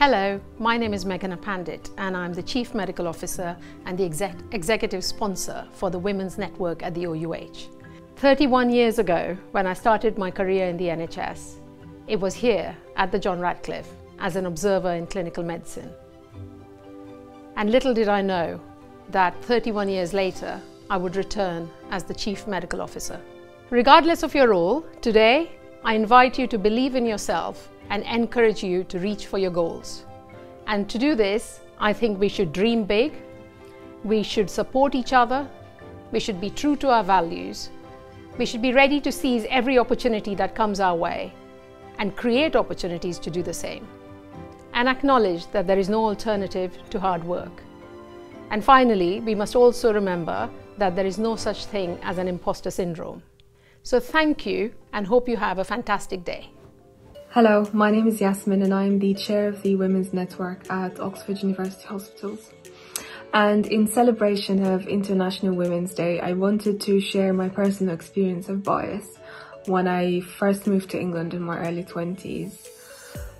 Hello, my name is Meghana Pandit and I'm the Chief Medical Officer and the Executive Sponsor for the Women's Network at the OUH. 31 years ago, when I started my career in the NHS, it was here at the John Radcliffe as an observer in clinical medicine. And little did I know that 31 years later, I would return as the Chief Medical Officer. Regardless of your role, today, I invite you to believe in yourself and encourage you to reach for your goals. And to do this, I think we should dream big, we should support each other, we should be true to our values, we should be ready to seize every opportunity that comes our way and create opportunities to do the same. And acknowledge that there is no alternative to hard work. And finally, we must also remember that there is no such thing as an imposter syndrome. So thank you and hope you have a fantastic day. Hello, my name is Yasmin and I am the Chair of the Women's Network at Oxford University Hospitals. And in celebration of International Women's Day, I wanted to share my personal experience of bias when I first moved to England in my early 20s.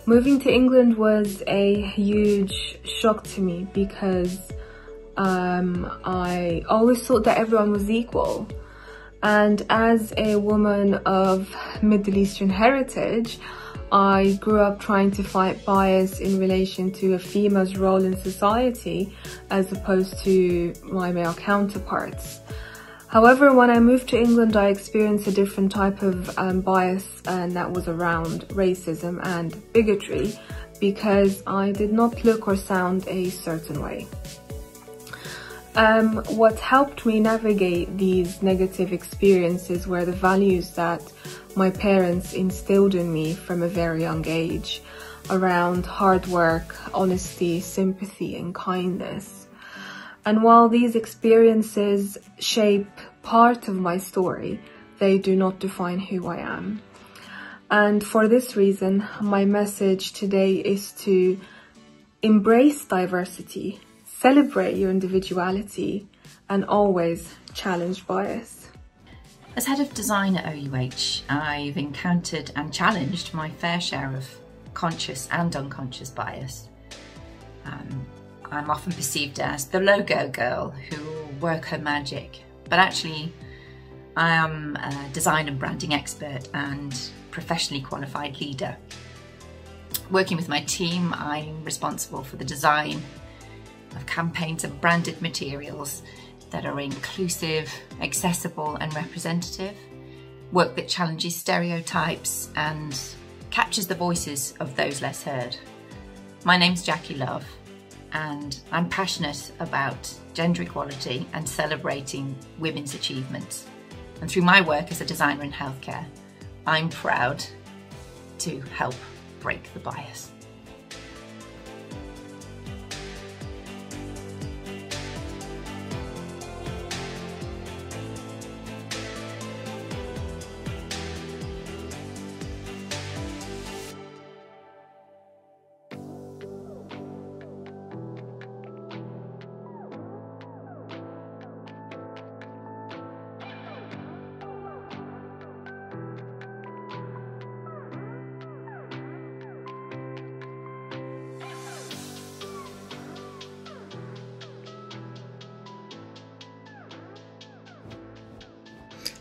Moving to England was a huge shock to me because I always thought that everyone was equal. And as a woman of Middle Eastern heritage, I grew up trying to fight bias in relation to a female's role in society as opposed to my male counterparts. However, when I moved to England, I experienced a different type of bias, and that was around racism and bigotry because I did not look or sound a certain way. What helped me navigate these negative experiences were the values that my parents instilled in me from a very young age around hard work, honesty, sympathy and kindness. And while these experiences shape part of my story, they do not define who I am. And for this reason, my message today is to embrace diversity, celebrate your individuality, and always challenge bias. As head of design at OUH, I've encountered and challenged my fair share of conscious and unconscious bias. I'm often perceived as the logo girl who will work her magic, but actually I am a design and branding expert and professionally qualified leader. Working with my team, I'm responsible for the design of campaigns and branded materials that are inclusive, accessible and representative, work that challenges stereotypes and captures the voices of those less heard. My name's Jackie Love and I'm passionate about gender equality and celebrating women's achievements. And through my work as a designer in healthcare, I'm proud to help break the bias.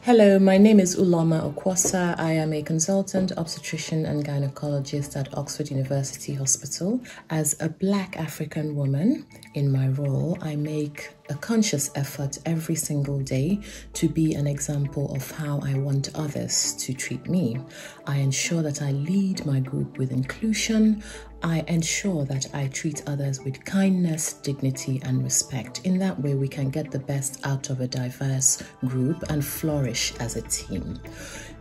Hello, my name is Uloma Okwasa. I am a consultant obstetrician and gynecologist at Oxford University Hospital. As a Black African woman in my role, I make a conscious effort every single day to be an example of how I want others to treat me. I ensure that I lead my group with inclusion. I ensure that I treat others with kindness, dignity, and respect. In that way, we can get the best out of a diverse group and flourish as a team.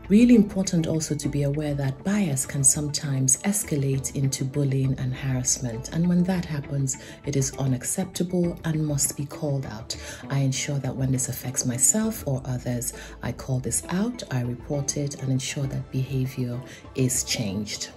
Really important also to be aware that bias can sometimes escalate into bullying and harassment. And when that happens, it is unacceptable and must be called out. I ensure that when this affects myself or others, I call this out, I report it, and ensure that behavior is changed.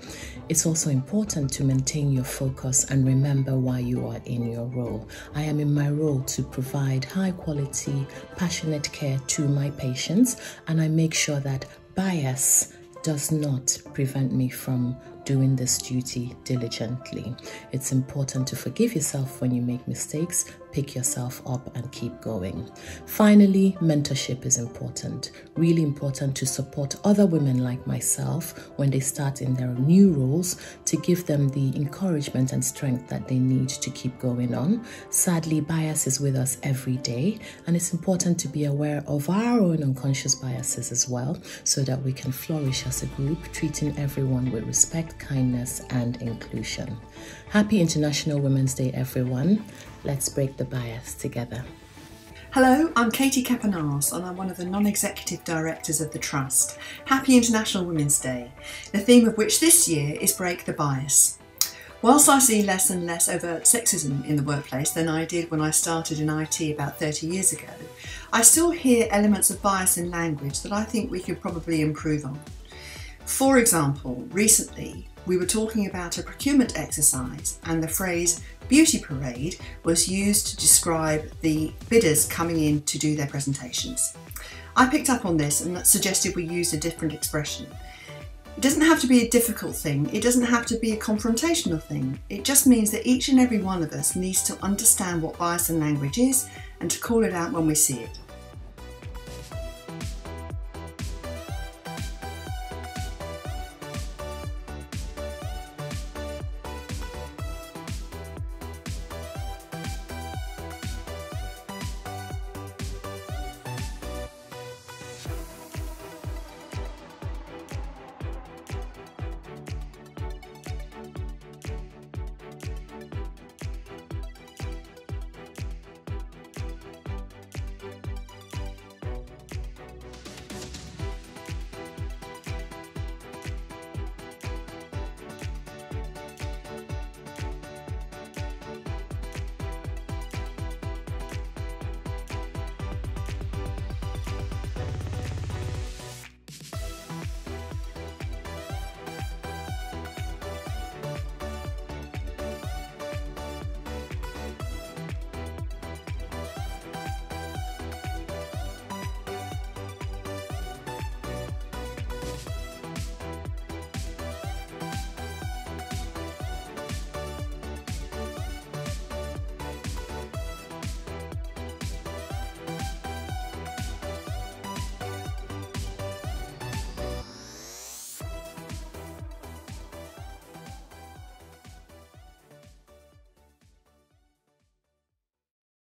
It's also important to maintain your focus and remember why you are in your role. I am in my role to provide high quality, passionate care to my patients, and I make sure that bias does not prevent me from doing this duty diligently. It's important to forgive yourself when you make mistakes, pick yourself up and keep going. Finally, mentorship is important. Really important to support other women like myself when they start in their new roles, to give them the encouragement and strength that they need to keep going on. Sadly, bias is with us every day, and it's important to be aware of our own unconscious biases as well, so that we can flourish as a group, treating everyone with respect, kindness and inclusion. Happy International Women's Day, everyone. Let's break the bias together. Hello, I'm Katie Kapanas and I'm one of the non-executive directors of the Trust. Happy International Women's Day, the theme of which this year is Break the Bias. Whilst I see less and less overt sexism in the workplace than I did when I started in IT about 30 years ago, I still hear elements of bias in language that I think we could probably improve on. For example, recently we were talking about a procurement exercise and the phrase beauty parade was used to describe the bidders coming in to do their presentations. I picked up on this and suggested we use a different expression. It doesn't have to be a difficult thing, it doesn't have to be a confrontational thing. It just means that each and every one of us needs to understand what bias in language is and to call it out when we see it.